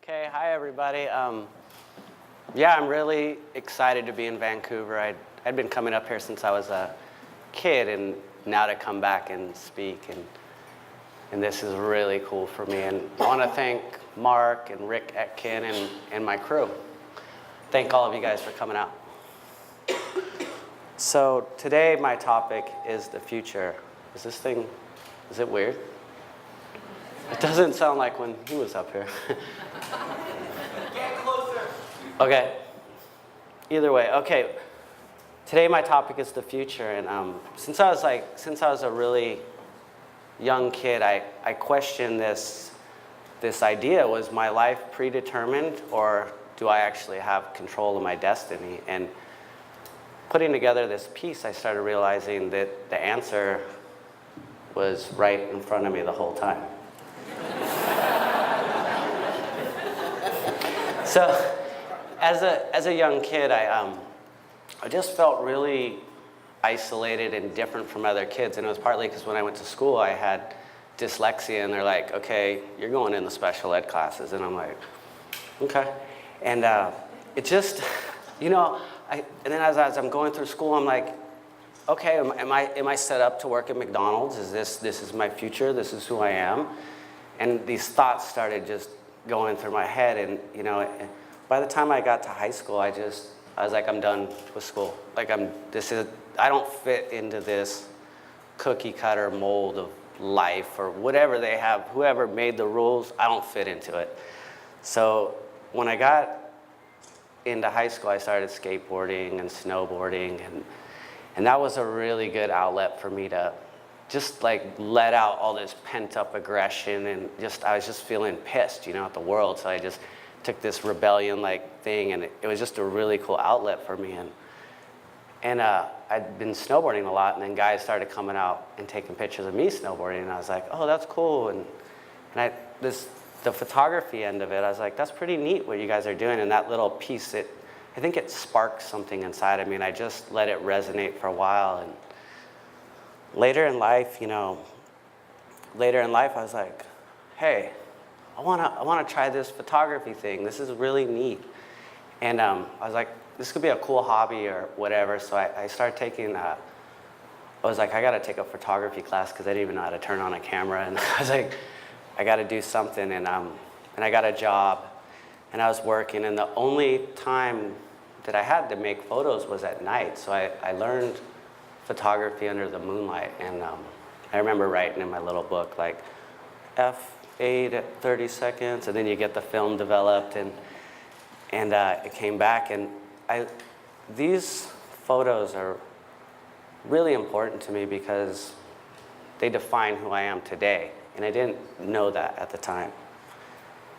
Okay, hi everybody. Yeah, I'm really excited to be in Vancouver. I'd been coming up here since I was a kid, and now to come back and speak, and this is really cool for me. And I want to thank Mark and Rick Etkin and my crew. Thank all of you guys for coming out. So today my topic is the future. Is it weird? It doesn't sound like when he was up here. Get closer. Okay. Either way, okay. Today my topic is the future, and since I was a really young kid, I questioned this idea: was my life predetermined, or do I actually have control of my destiny? And putting together this piece, I started realizing that the answer was right in front of me the whole time. So, as a young kid, I just felt really isolated and different from other kids, and it was partly because when I went to school, I had dyslexia, and they're like, "Okay, you're going in the special ed classes," and I'm like, "Okay," and it just, and then as I'm going through school, I'm like, "Okay, am I set up to work at McDonald's? Is this is my future? This is who I am?" And these thoughts started just going through my head, and by the time I got to high school, I was like, I'm done with school. Like I don't fit into this cookie cutter mold of life or whatever they have. Whoever made the rules, I don't fit into it. So when I got into high school, I started skateboarding and snowboarding, and that was a really good outlet for me to just like let out all this pent up aggression, and I was just feeling pissed, at the world. So I just took this rebellion like thing, and it was just a really cool outlet for me. And I'd been snowboarding a lot, and then guys started coming out and taking pictures of me snowboarding, and I was like, oh, that's cool. And the photography end of it, I was like, that's pretty neat what you guys are doing. And that little piece, I think it sparked something inside of me, and I just let it resonate for a while. And later in life, I was like, hey, I want to try this photography thing. This is really neat. And I was like, this could be a cool hobby or whatever. So I started taking, I was like, I got to take a photography class because I didn't even know how to turn on a camera. And I was like, I got to do something. And I got a job, and I was working. And the only time that I had to make photos was at night. So I learned photography under the moonlight. And I remember writing in my little book, like, F8 at 30 seconds, and then you get the film developed, and it came back. And these photos are really important to me because they define who I am today, and I didn't know that at the time.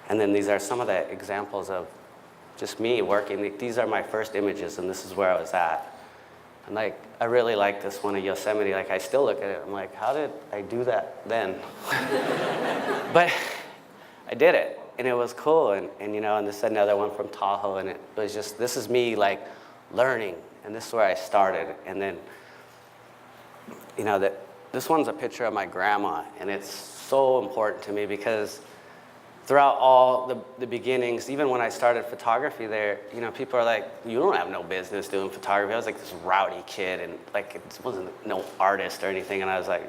And then these are some of the examples of just me working. These are my first images, and this is where I was at. And like, I really like this one of Yosemite. Like, I still look at it, I'm like, how did I do that then? But I did it, and it was cool. And this is another one from Tahoe, and it was just, this is me like learning, and this is where I started. And then, this one's a picture of my grandma, and it's so important to me because throughout all the beginnings, even when I started photography there, people are like, you don't have no business doing photography. I was like this rowdy kid, and like, it wasn't no artist or anything. And I was like,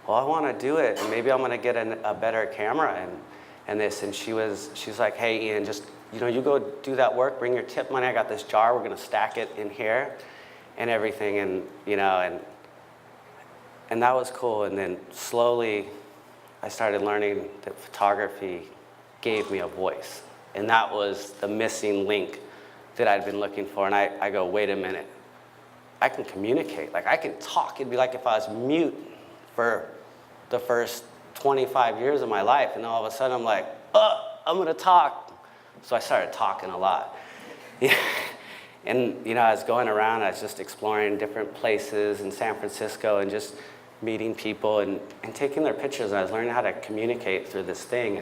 well, I want to do it, and maybe I'm going to get a better camera and this. And she's like, hey, Ian, just, you go do that work, bring your tip money. I got this jar, we're going to stack it in here and everything. And, and that was cool. And then slowly I started learning that photography gave me a voice. And that was the missing link that I'd been looking for. And I go, wait a minute, I can communicate. Like, I can talk. It'd be like if I was mute for the first 25 years of my life, and all of a sudden I'm like, I'm gonna talk. So I started talking a lot. Yeah. And I was going around, I was just exploring different places in San Francisco and just meeting people and taking their pictures, and I was learning how to communicate through this thing.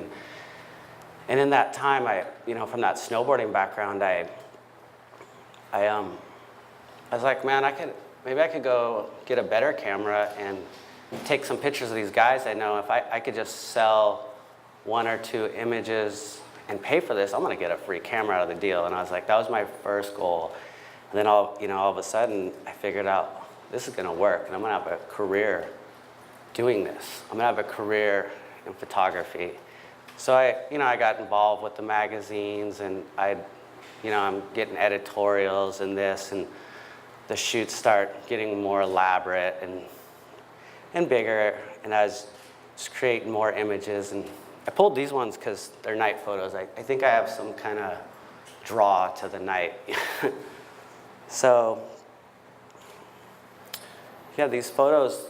And in that time, from that snowboarding background, I was like, man, maybe I could go get a better camera and take some pictures of these guys I know. If I could just sell 1 or 2 images and pay for this, I'm gonna get a free camera out of the deal. And I was like, that was my first goal. And then all of a sudden, I figured out this is gonna work, and I'm gonna have a career doing this. I'm gonna have a career in photography. So I got involved with the magazines, and I'm getting editorials and this, and the shoots start getting more elaborate and bigger, and I was just creating more images. And I pulled these ones because they're night photos. I think I have some kind of draw to the night. So, yeah, these photos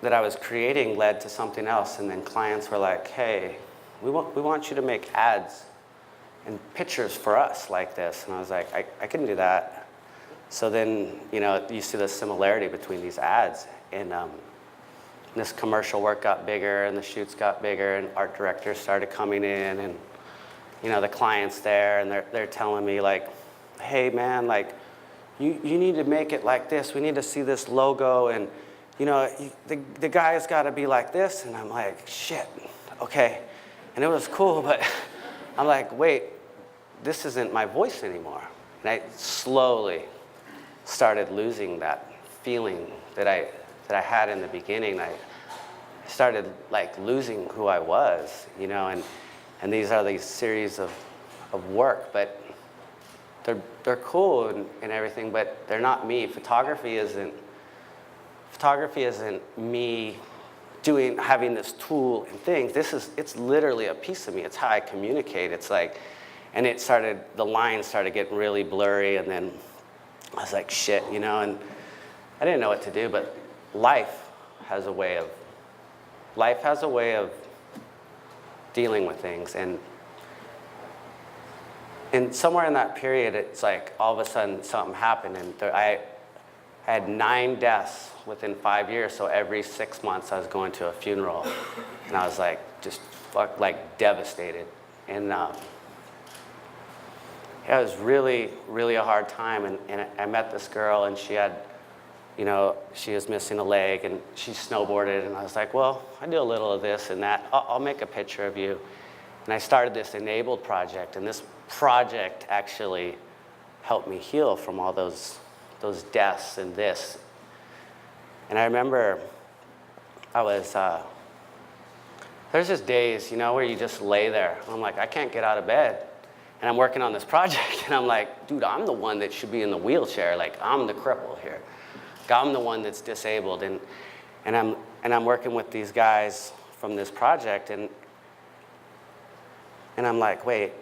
that I was creating led to something else, and then clients were like, hey, we want you to make ads and pictures for us like this. And I was like, I can do that. So then, you see the similarity between these ads, and this commercial work got bigger, and the shoots got bigger, and art directors started coming in, and the clients there, and they're telling me like, hey man, like you need to make it like this. We need to see this logo, and the guy's got to be like this. And I'm like, shit, okay. And it was cool, but I'm like, wait, this isn't my voice anymore. And I slowly started losing that feeling that I had in the beginning. I started like losing who I was, and these are these series of work, but they're cool and everything, but they're not me. Photography isn't me having this tool and things. It's literally a piece of me. It's how I communicate. It's like, and the lines started getting really blurry, and then I was like, shit, and I didn't know what to do, but life has a way of dealing with things. And somewhere in that period, it's like all of a sudden something happened, and I had 9 deaths within 5 years. So every 6 months, I was going to a funeral, and I was like just devastated. And it was really, really a hard time. And I met this girl, and she had, she was missing a leg, and she snowboarded, and I was like, well, I do a little of this and that. I'll make a picture of you. And I started this Enabled project, and this project actually helped me heal from all those deaths and this. And I remember there's just days, where you just lay there. I'm like, I can't get out of bed. And I'm working on this project, and I'm like, dude, I'm the one that should be in the wheelchair. Like, I'm the cripple here. I'm the one that's disabled. And I'm working with these guys from this project, and I'm like, wait,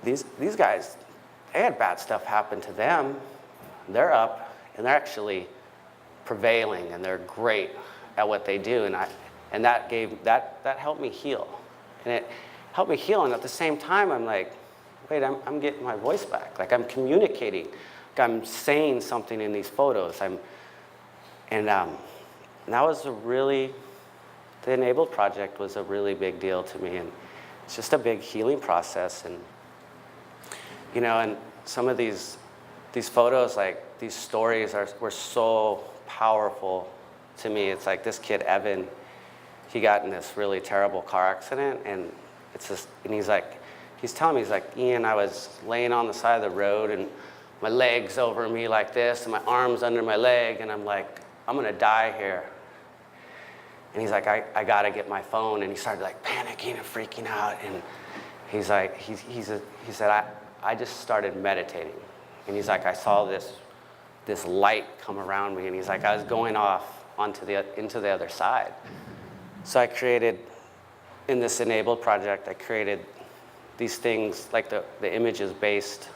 these guys, they had bad stuff happen to them. They're up, and they're actually prevailing, and they're great at what they do. And that helped me heal. And it helped me heal, and at the same time, I'm like, wait, I'm getting my voice back. Like, I'm communicating. Like, I'm saying something in these photos. And that was the Enabled project was a really big deal to me, and it's just a big healing process. And and some of these photos, like these stories were so powerful to me. It's like this kid Evan, he got in this really terrible car accident, and he's telling me, he's like, Ian, I was laying on the side of the road, and my leg's over me like this, and my arm's under my leg, and I'm like, I'm gonna die here. And he's like, I gotta get my phone. And he started like panicking and freaking out. And he's like, he said, I just started meditating. And he's like, I saw this light come around me. And he's like, I was going off into the other side. So I created, in this Enabled project, I created these things, like the images based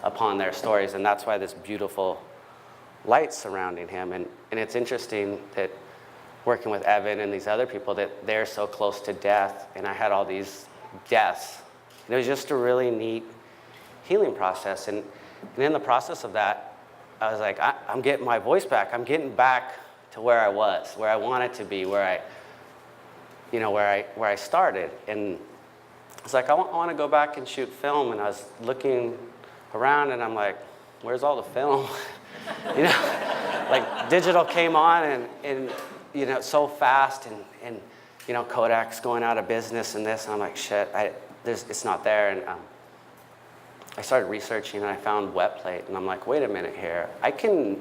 upon their stories. And that's why this beautiful light surrounding him. And it's interesting that working with Evan and these other people that they're so close to death, and I had all these deaths. And it was just a really neat healing process. And in the process of that, I was like, I'm getting my voice back. I'm getting back to where I was, where I wanted to be, where I started. And I was like, I want to go back and shoot film. And I was looking around, and I'm like, where's all the film? Like digital came on, and so fast, and Kodak's going out of business and this, and I'm like, shit, it's not there. And I started researching, and I found wet plate, and I'm like, wait a minute here. I can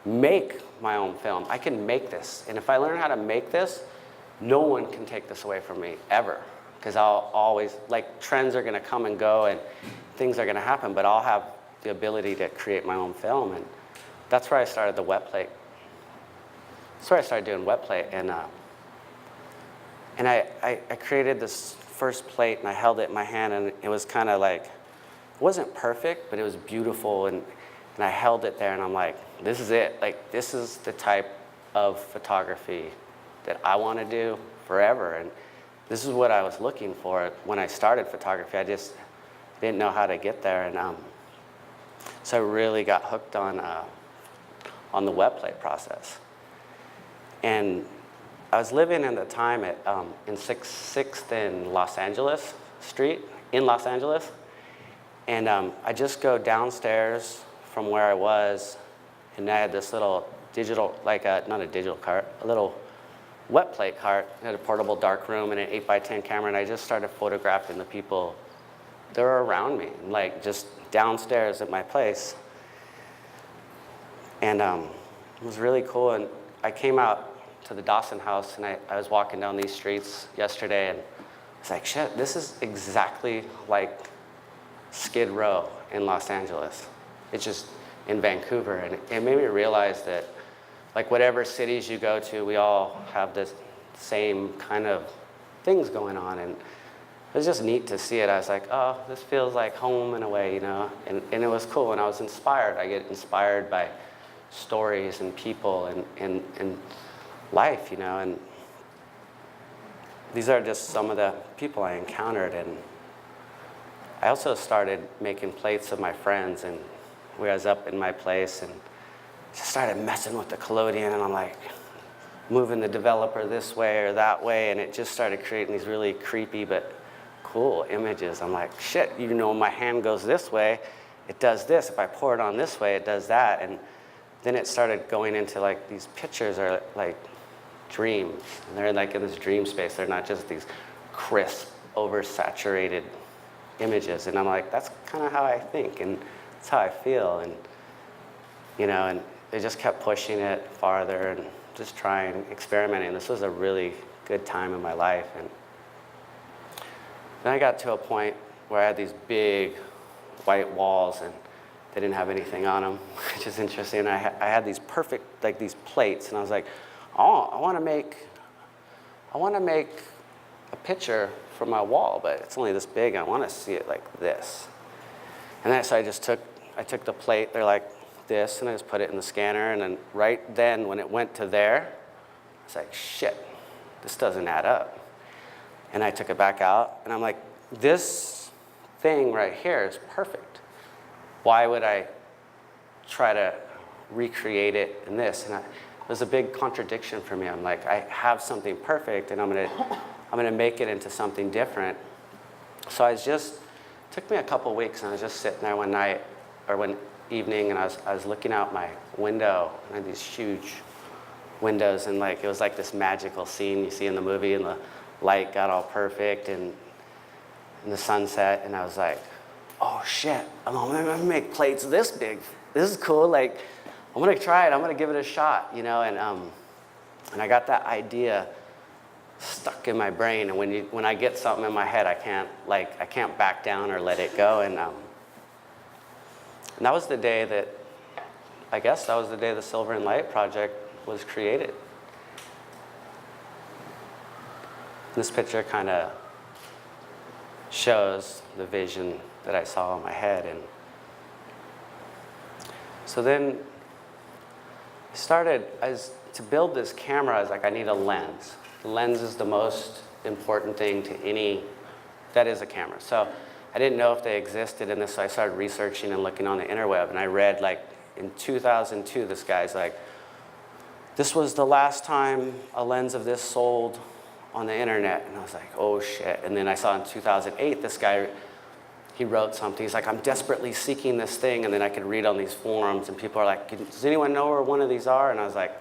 make my own film. I can make this. And if I learn how to make this, no one can take this away from me, ever. Because I'll always, trends are going to come and go, and things are going to happen, but I'll have the ability to create my own film. And that's where I started the wet plate. That's where I started doing wet plate. And I created this first plate, and I held it in my hand, and it was kind of like, it wasn't perfect, but it was beautiful, and I held it there, and I'm like, this is it. This is the type of photography that I want to do forever, and this is what I was looking for when I started photography. I just didn't know how to get there, and so I really got hooked on the wet plate process. And I was living in the time in 6th and Los Angeles Street, in Los Angeles. And I just go downstairs from where I was, and I had this little digital, not a digital cart, a little wet plate cart. It had a portable dark room and an 8x10 camera, and I just started photographing the people that were around me, just downstairs at my place. And it was really cool. And I came out to the Dawson house, and I was walking down these streets yesterday, and I was like, shit, this is exactly like Skid Row in Los Angeles. It's just in Vancouver. And it made me realize that whatever cities you go to, we all have this same kind of things going on. And it was just neat to see it. I was like, oh, this feels like home in a way, and it was cool. And I was inspired. I get inspired by stories and people and life, and these are just some of the people I encountered. And I also started making plates of my friends, and where I was up in my place, and just started messing with the collodion, and I'm like moving the developer this way or that way, and it just started creating these really creepy but cool images. I'm like, shit, my hand goes this way, it does this. If I pour it on this way, it does that. And then it started going into these pictures are like dreams, and they're in this dream space. They're not just these crisp, oversaturated images. And I'm like, that's kind of how I think, and that's how I feel. And and they just kept pushing it farther and just trying, experimenting. This was a really good time in my life. And then I got to a point where I had these big white walls, and they didn't have anything on them, which is interesting. And I had these perfect, these plates, and I was like, oh, I want to make a picture for my wall, but it's only this big. I want to see it like this. And then so I took the plate, they're like this, and I just put it in the scanner. And then right then, when it went to there, I was like, shit, this doesn't add up. And I took it back out, and I'm like, this thing right here is perfect. Why would I try to recreate it in this? And it was a big contradiction for me. I'm like, I have something perfect, and I'm gonna make it into something different. So it took me a couple weeks, and I was just sitting there one night, or one evening, and I was looking out my window, and I had these huge windows, and it was like this magical scene you see in the movie, and the light got all perfect, and the sunset, and I was like, oh shit, I'm gonna make plates this big. This is cool. I'm gonna try it. I'm gonna give it a shot, and I got that idea stuck in my brain. And when I get something in my head, I can't back down or let it go. And that was the day the Silver and Light project was created. This picture kind of shows the vision that I saw in my head. And so then I was to build this camera, I was like, I need a lens. The lens is the most important thing to any, that is a camera. So I didn't know if they existed in this, so I started researching and looking on the interweb, and I read like in 2002, this guy's like, this was the last time a lens of this sold on the internet. And I was like, oh shit. And then I saw in 2008, this guy, he wrote something. He's like, I'm desperately seeking this thing. And then I could read on these forums, and people are like, does anyone know where one of these are? And I was like,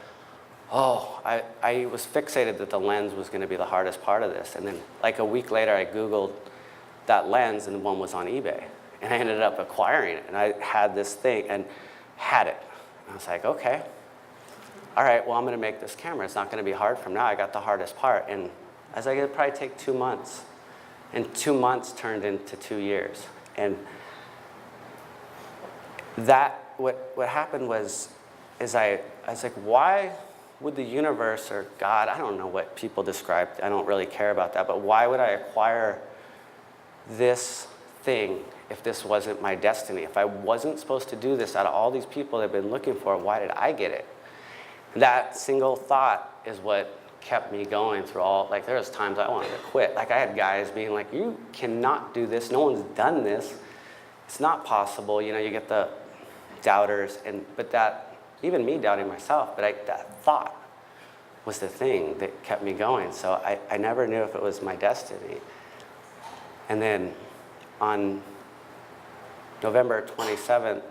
oh, I was fixated that the lens was going to be the hardest part of this. And then like a week later, I Googled that lens, and one was on eBay. And I ended up acquiring it. And I had this thing and had it. And I was like, okay. All right, well, I'm going to make this camera. It's not going to be hard from now. I got the hardest part. And I was like, it'd probably take 2 months. And 2 months turned into 2 years. And that, what happened was, I was like, why would the universe or God, I don't know what people describe, I don't really care about that, but why would I acquire this thing if this wasn't my destiny? If I wasn't supposed to do this out of all these people that have been looking for it, why did I get it? That single thought is what kept me going through all, like there was times I wanted to quit. Like I had guys being like, you cannot do this, no one's done this, it's not possible. You know, you get the doubters, but that, even me doubting myself, but that thought was the thing that kept me going. So I never knew if it was my destiny. And then on November 27th,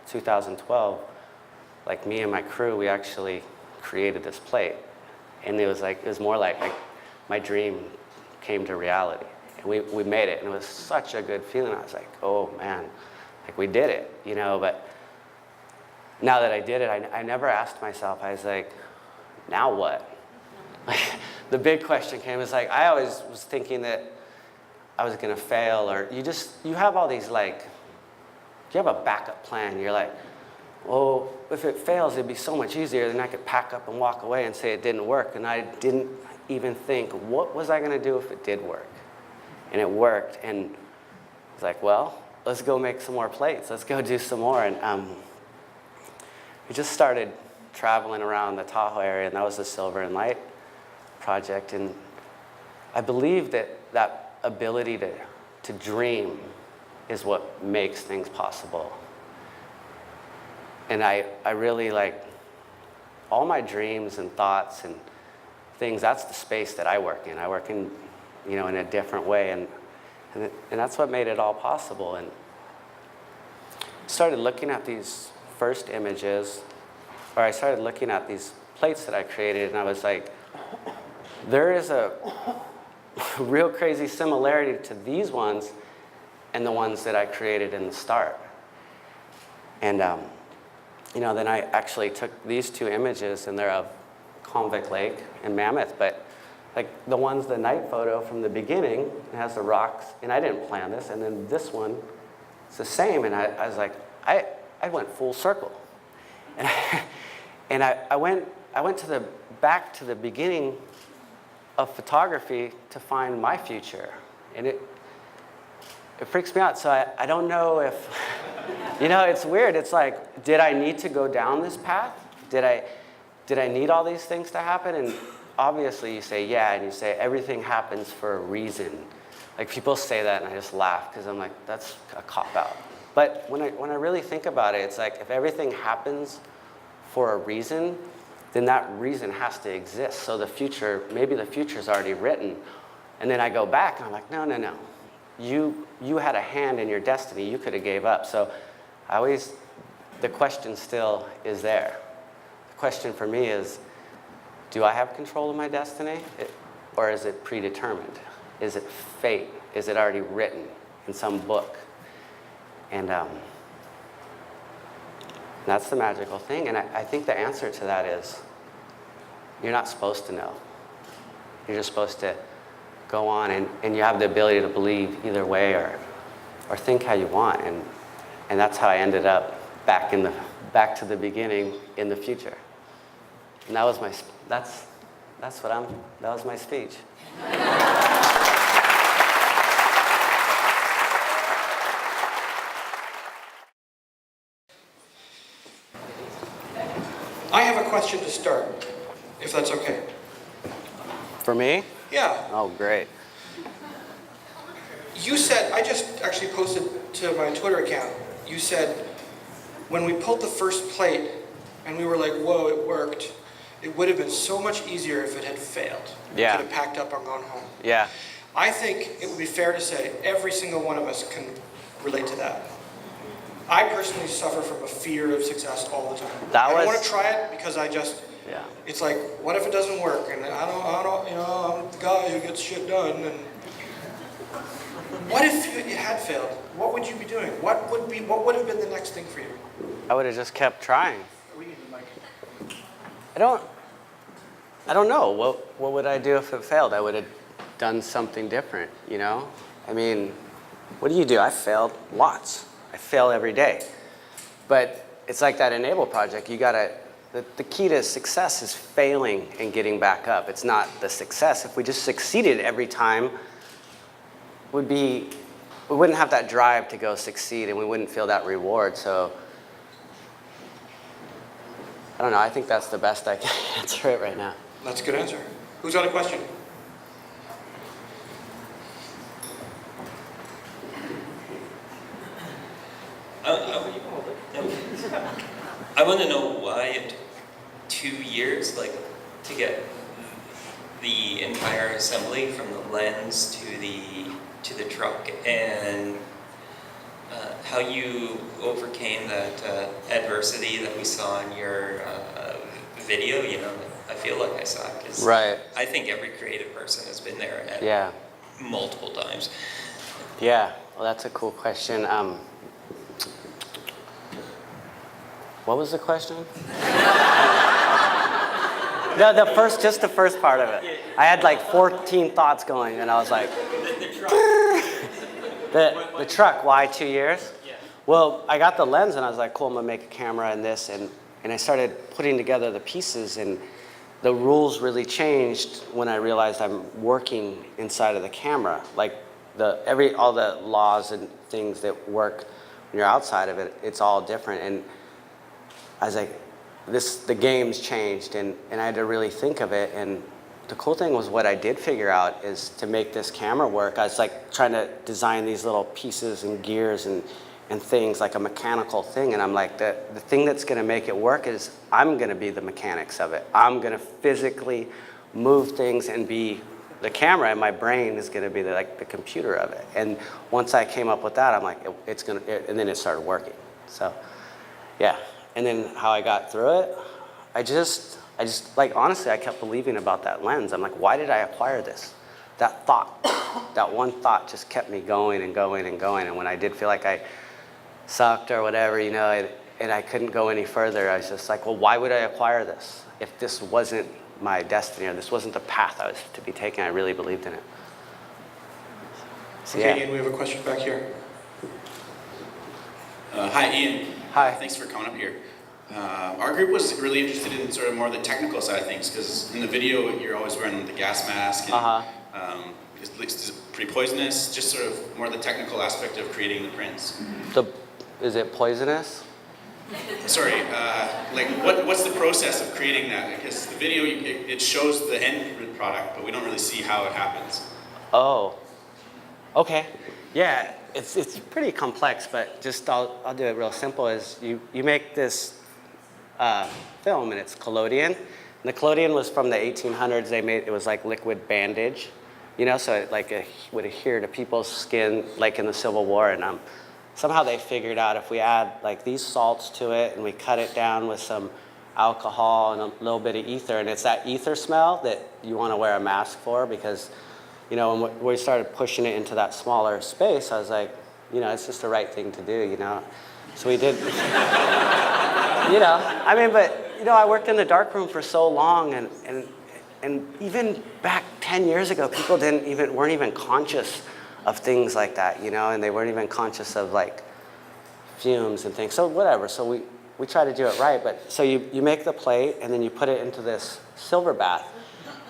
2012, like me and my crew, we actually created this plate. And it was more like my dream came to reality. And we made it, and it was such a good feeling. I was like, oh man, like we did it, you know, but now that I did it, I never asked myself, I was like, now what? Like, the big question came, is like, I always was thinking that I was gonna fail, or you have all these like, you have a backup plan. You're like, well, if it fails, it'd be so much easier, then I could pack up and walk away and say it didn't work. And I didn't even think, what was I gonna do if it did work? And it worked, and I was like, well, let's go make some more plates. Let's go do some more. And we just started traveling around the Tahoe area, and that was the Silver and Light project. And I believe that ability to dream is what makes things possible. And I really like, all my dreams and thoughts and things, that's the space that I work in. I work in, you know, in a different way, and that's what made it all possible. And started looking at these first images, or I started looking at these plates that I created, and I was like, there is a real crazy similarity to these ones and the ones that I created in the start. And you know, then I actually took these two images, and they're of Convict Lake and Mammoth, but like the night photo from the beginning, it has the rocks, and I didn't plan this, and then this one, it's the same, and I was like, I went full circle. And I went back to the beginning of photography to find my future, and it freaks me out. So I don't know if, you know, it's weird. It's like, did I need to go down this path? Did I need all these things to happen? And obviously you say, yeah, and you say everything happens for a reason. Like people say that, and I just laugh, because I'm like, that's a cop-out. But when I really think about it, it's like, if everything happens for a reason, then that reason has to exist. So the future, maybe the future's already written. And then I go back, and I'm like, no. You had a hand in your destiny. You could have gave up. So the question still is there. The question for me is, do I have control of my destiny? Or is it predetermined? Is it fate? Is it already written in some book? And that's the magical thing. And I think the answer to that is, you're not supposed to know. You're just supposed to go on, and you have the ability to believe either way, or think how you want. And that's how I ended up back to the beginning in the future. And that was my speech. I have a question to start. that's okay. For me? Yeah. Oh, great. You said, I just actually posted to my Twitter account, you said, when we pulled the first plate and we were like, whoa, it worked, it would have been so much easier if it had failed. Yeah. Could have packed up and gone home. Yeah. I think it would be fair to say every single one of us can relate to that. I personally suffer from a fear of success all the time. I don't want to try it because Yeah. it's like, what if it doesn't work? And I don't, I'm the guy who gets shit done. And what if it had failed? What would you be doing? What would have been the next thing for you? I would have just kept trying. We need the mic. I don't know. What would I do if it failed? I would have done something different, you know? I mean, what do? I failed lots. I fail every day. But it's like that Enable project. You gotta, the key to success is failing and getting back up. It's not the success. If we just succeeded every time, we wouldn't have that drive to go succeed and we wouldn't feel that reward. So I don't know. I think that's the best I can answer it right now. That's a good answer. Who's got a question? I want to know why it took 2 years, like, to get the entire assembly from the lens to the truck, and how you overcame that adversity that we saw in your video. You know, I feel like I saw it, 'cause Right. I think every creative person has been there at Yeah. multiple times. Yeah. Well, that's a cool question. What was the question? No, just the first part of it. I had like 14 thoughts going, and I was like, the truck. Why 2 years? Yeah. Well, I got the lens, and I was like, cool, I'm gonna make a camera and this, and I started putting together the pieces, and the rules really changed when I realized I'm working inside of the camera. Like all the laws and things that work when you're outside of it, it's all different. And I was like, the game's changed, and I had to really think of it. And the cool thing was what I did figure out is to make this camera work. I was like trying to design these little pieces and gears and things, like a mechanical thing. And I'm like, the thing that's gonna make it work is I'm gonna be the mechanics of it. I'm gonna physically move things and be the camera, and my brain is gonna be the computer of it. And once I came up with that, I'm like, and then it started working. So, yeah. And then how I got through it, I just like, honestly, I kept believing about that lens. I'm like, why did I acquire this? That thought, that one thought just kept me going and going and going. And when I did feel like I sucked or whatever, you know, and I couldn't go any further, I was just like, well, why would I acquire this if this wasn't my destiny, or this wasn't the path I was to be taking? I really believed in it. So, Okay, yeah. Ian, we have a question back here. Hi, Ian. Hi. Thanks for coming up here. Our group was really interested in sort of more the technical side of things, because in the video you're always wearing the gas mask, and it's pretty poisonous. Just sort of more the technical aspect of creating the prints. Is it poisonous? Sorry, like what's the process of creating that? Because the video it shows the end product, but we don't really see how it happens. Oh, okay. Yeah, it's pretty complex, but just I'll do it real simple. Is you make this film, and it's collodion. And the collodion was from the 1800s. It was like liquid bandage, you know, so it would adhere to people's skin, like in the Civil War. And somehow they figured out if we add like these salts to it and we cut it down with some alcohol and a little bit of ether, and it's that ether smell that you want to wear a mask for, because, you know, when we started pushing it into that smaller space, I was like, you know, it's just the right thing to do, you know. So we did, you know, I mean, but, you know, I worked in the darkroom for so long, and even back 10 years ago, people weren't even conscious of things like that, you know, and they weren't even conscious of like fumes and things. So whatever, so we try to do it right. But so you make the plate, and then you put it into this silver bath.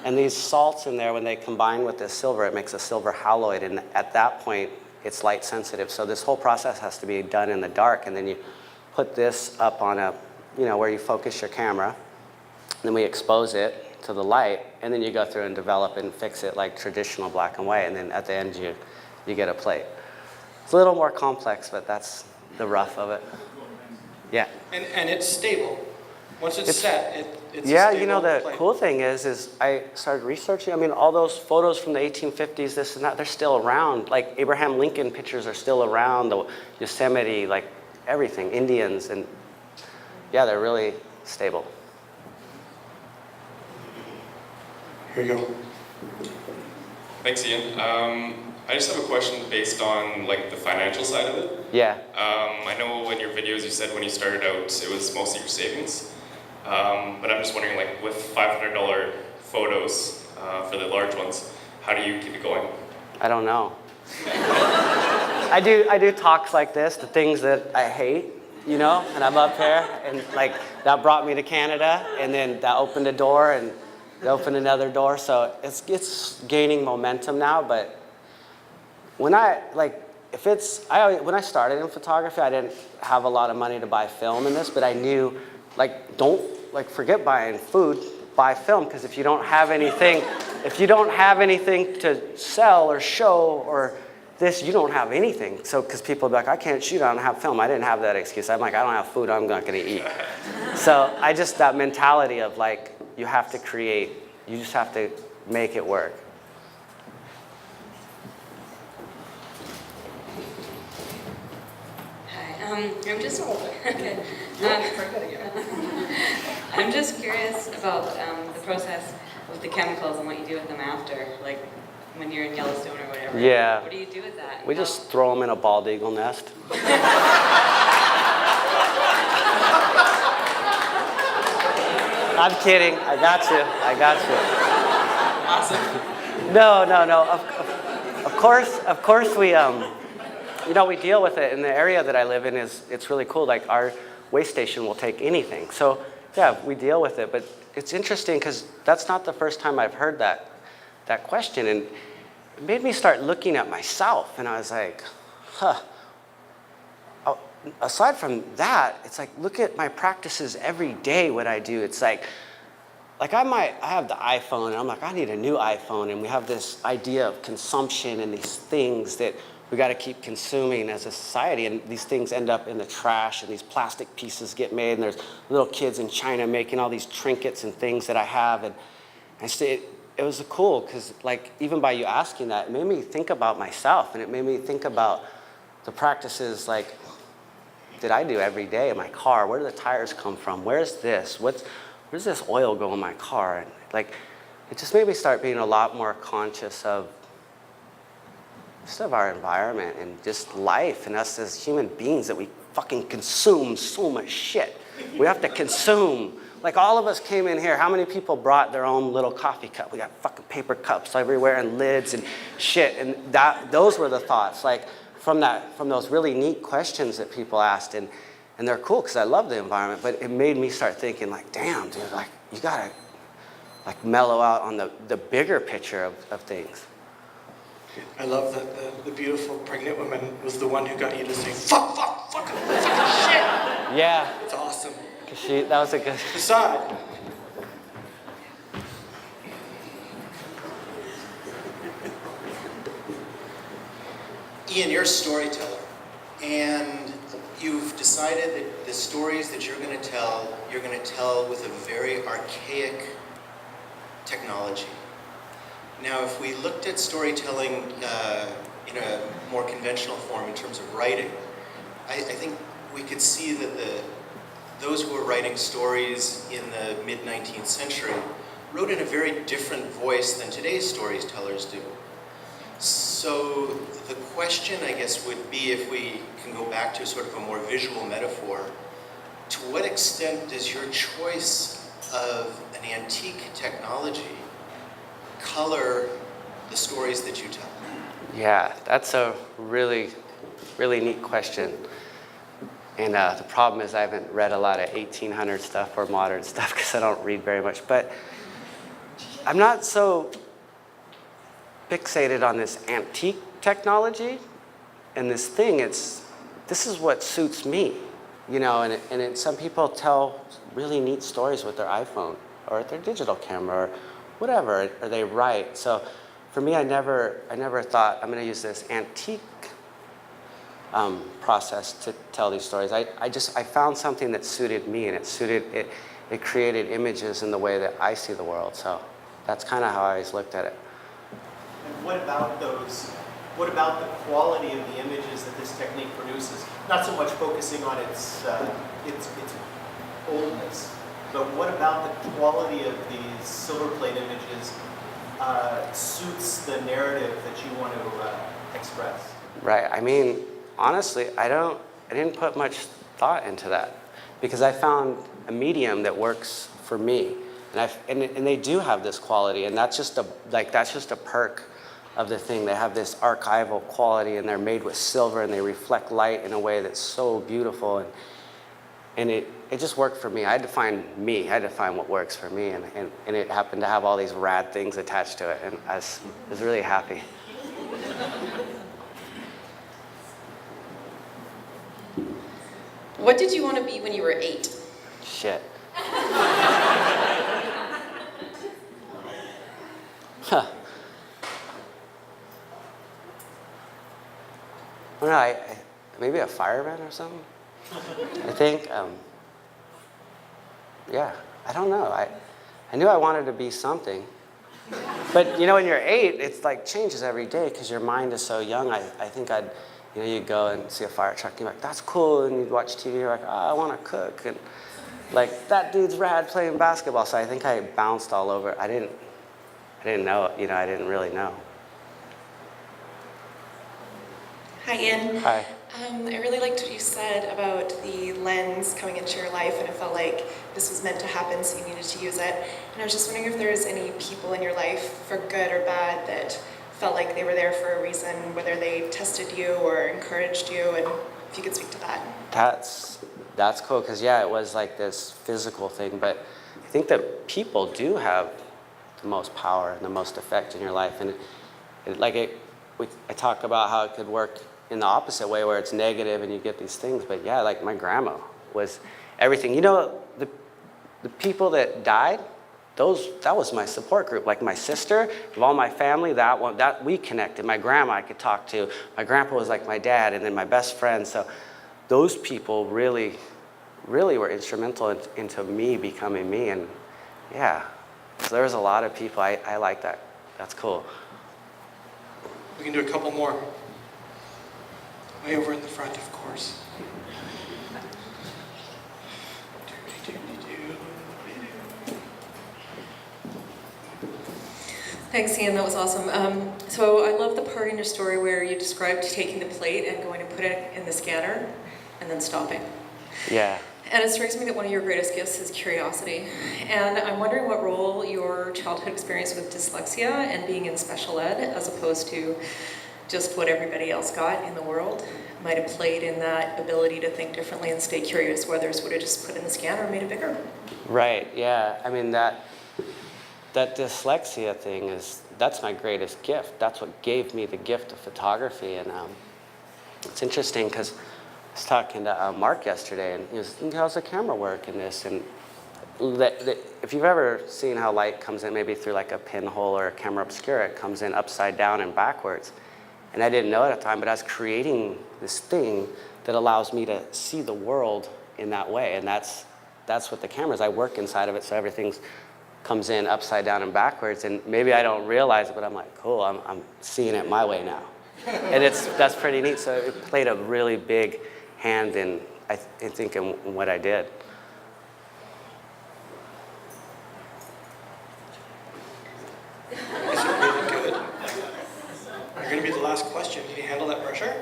And these salts in there, when they combine with this silver, it makes a silver haloid, and at that point, it's light sensitive. So this whole process has to be done in the dark, and then you put this up on where you focus your camera. Then we expose it to the light, and then you go through and develop and fix it like traditional black and white, and then at the end you get a plate. It's a little more complex, but that's the rough of it. Yeah. And it's stable. Once it's set, it's yeah, a stable you know, the plate. cool thing is I started researching. I mean, all those photos from the 1850s, this and that, they're still around. Like Abraham Lincoln pictures are still around, the Yosemite, like everything, Indians, and yeah, they're really stable. Here you go. Thanks, Ian. I just have a question based on like the financial side of it. Yeah. I know in your videos you said when you started out it was mostly your savings, but I'm just wondering, like with $500 photos for the large ones, how do you keep it going? I don't know. I do talks like this, the things that I hate, you know, and I'm up here, and like that brought me to Canada, and then that opened a door, and it opened another door, so it's gaining momentum now. But when I when I started in photography, I didn't have a lot of money to buy film in this, but I knew, like, don't forget buying food, buy film, because if you don't have anything to sell or show or this, you don't have anything. So, because people are like, I can't shoot, I don't have film. I didn't have that excuse. I'm like, I don't have food, I'm not going to eat. So I just, that mentality of like, you have to create, you just have to make it work. Hi, I'm just I'm just curious about the process with the chemicals and what you do with them after, like when you're in Yellowstone or whatever. Yeah. What do you do with that? We just throw them in a bald eagle nest. I'm kidding. I got you. Awesome. No. Of course we, we deal with it. In the area that I live in it's really cool. Like our waste station will take anything. So yeah, we deal with it. But it's interesting because that's not the first time I've heard that question. And it made me start looking at myself. And I was like, aside from that, it's like, look at my practices every day, what I do. It's like I have the iPhone, and I'm like, I need a new iPhone, and we have this idea of consumption and these things that we got to keep consuming as a society, and these things end up in the trash, and these plastic pieces get made, and there's little kids in China making all these trinkets and things that I have, and it was cool, because like, even by you asking that, it made me think about myself, and it made me think about the practices like that I do every day in my car. Where do the tires come from? Where's this? Where's this oil go in my car? And like, it just made me start being a lot more conscious of our environment and just life and us as human beings, that we fucking consume so much shit. We have to consume. Like, all of us came in here, how many people brought their own little coffee cup? We got fucking paper cups everywhere and lids and shit. And those were the thoughts. Like, from those really neat questions that people asked, and they're cool because I love the environment, but it made me start thinking like, damn, dude, like, you gotta like mellow out on the bigger picture of things. I love that the beautiful pregnant woman was the one who got you to say, fuck, shit. Yeah. It's awesome. That was a good... Aside. Ian, you're a storyteller, and you've decided that the stories that you're going to tell with a very archaic technology. Now, if we looked at storytelling in a more conventional form in terms of writing, I think we could see that those who were writing stories in the mid-19th century wrote in a very different voice than today's storytellers do. So the question, I guess, would be, if we can go back to sort of a more visual metaphor, to what extent does your choice of an antique technology color the stories that you tell? Yeah, that's a really, really neat question. And the problem is I haven't read a lot of 1800 stuff or modern stuff because I don't read very much. But I'm not so fixated on this antique technology and this thing. This is what suits me, you know. And some people tell really neat stories with their iPhone, or their digital camera, or whatever, or they write. So for me, I never thought I'm going to use this antique process to tell these stories. I found something that suited me, and it created images in the way that I see the world. So that's kind of how I always looked at it. And what about those? What about the quality of the images that this technique produces? Not so much focusing on its oldness, but what about the quality of these silver plate images suits the narrative that you want to express? Right. I mean, honestly, I didn't put much thought into that because I found a medium that works for me, and they do have this quality, and that's just a perk of the thing. They have this archival quality, and they're made with silver, and they reflect light in a way that's so beautiful, and it just worked for me. I had to find me. I had to find what works for me, and it happened to have all these rad things attached to it, and I was really happy. What did you want to be when you were 8? Shit. Huh. I don't know, maybe a fireman or something? I think, yeah, I don't know. I knew I wanted to be something. But, you know, when you're 8, it's like changes every day because your mind is so young. I think you'd go and see a fire truck, and you're like, that's cool, and you'd watch TV, you're like, oh, I want to cook, and like, that dude's rad playing basketball. So I think I bounced all over. I didn't know, I didn't really know. Hi, Ian. Hi. I really liked what you said about the lens coming into your life, and it felt like this was meant to happen, so you needed to use it. And I was just wondering if there was any people in your life, for good or bad, that felt like they were there for a reason, whether they tested you or encouraged you, and if you could speak to that. That's cool, because yeah, it was like this physical thing, but I think that people do have the most power and the most effect in your life, and I talk about how it could work in the opposite way, where it's negative and you get these things, but yeah, like my grandma was everything. You know, the people that died, that was my support group. Like my sister, of all my family, that we connected. My grandma I could talk to. My grandpa was like my dad, and then my best friend. So those people really, really were instrumental into me becoming me. And yeah, so there was a lot of people. I like that. That's cool. We can do a couple more. Way over in the front, of course. Thanks, Ian. That was awesome. So I love the part in your story where you described taking the plate and going to put it in the scanner and then stopping. Yeah. And it strikes me that one of your greatest gifts is curiosity. And I'm wondering what role your childhood experience with dyslexia and being in special ed, as opposed to just what everybody else got in the world, might have played in that ability to think differently and stay curious, whether others would have just put in the scanner or made it bigger. Right, yeah. I mean, that dyslexia thing that's my greatest gift. That's what gave me the gift of photography. And it's interesting because I was talking to Mark yesterday, and he was, how's the camera work in this? And if you've ever seen how light comes in, maybe through like a pinhole or a camera obscura, it comes in upside down and backwards. And I didn't know it at the time, but I was creating this thing that allows me to see the world in that way. And that's what the camera is. I work inside of it, so everything comes in upside down and backwards. And maybe I don't realize it, but I'm like, cool, I'm seeing it my way now. And that's pretty neat. So it played a really big hand in, I think, in what I did. Is it really good? You're going to be the last question. Can you handle that pressure?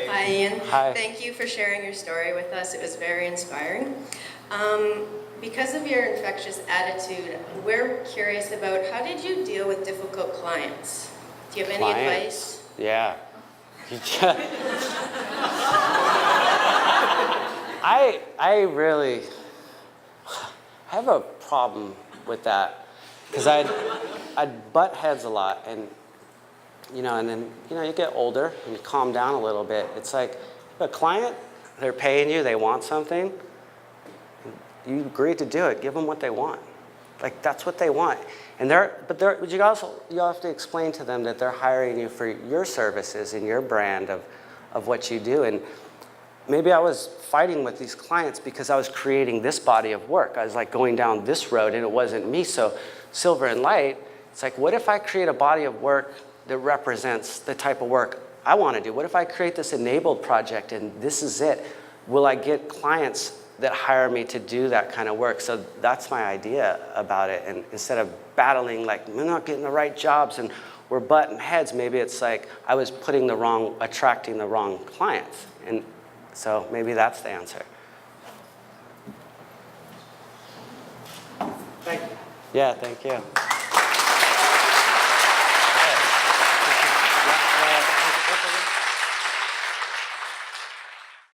Hi, Ian. Hi. Thank you for sharing your story with us. It was very inspiring. Because of your infectious attitude, we're curious about how did you deal with difficult clients? Do you have any advice? Yeah. I really have a problem with that because I'd butt heads a lot, and and then you get older and you calm down a little bit. It's like a client, They're paying you, they want something. You agreed to do it, give them what they want. Like, that's what they want. And but you have to explain to them that they're hiring you for your services and your brand of what you do. And maybe I was fighting with these clients because I was creating this body of work. I was like going down this road and it wasn't me. So Silver and Light, it's like, what if I create a body of work that represents the type of work I want to do? What if I create this enabled project and this is it? Will I get clients that hire me to do that kind of work? So that's my idea about it. And instead of battling like, we're not getting the right jobs and we're butting heads, maybe it's like I was attracting the wrong clients. And so maybe that's the answer. Thank you. Yeah, thank you.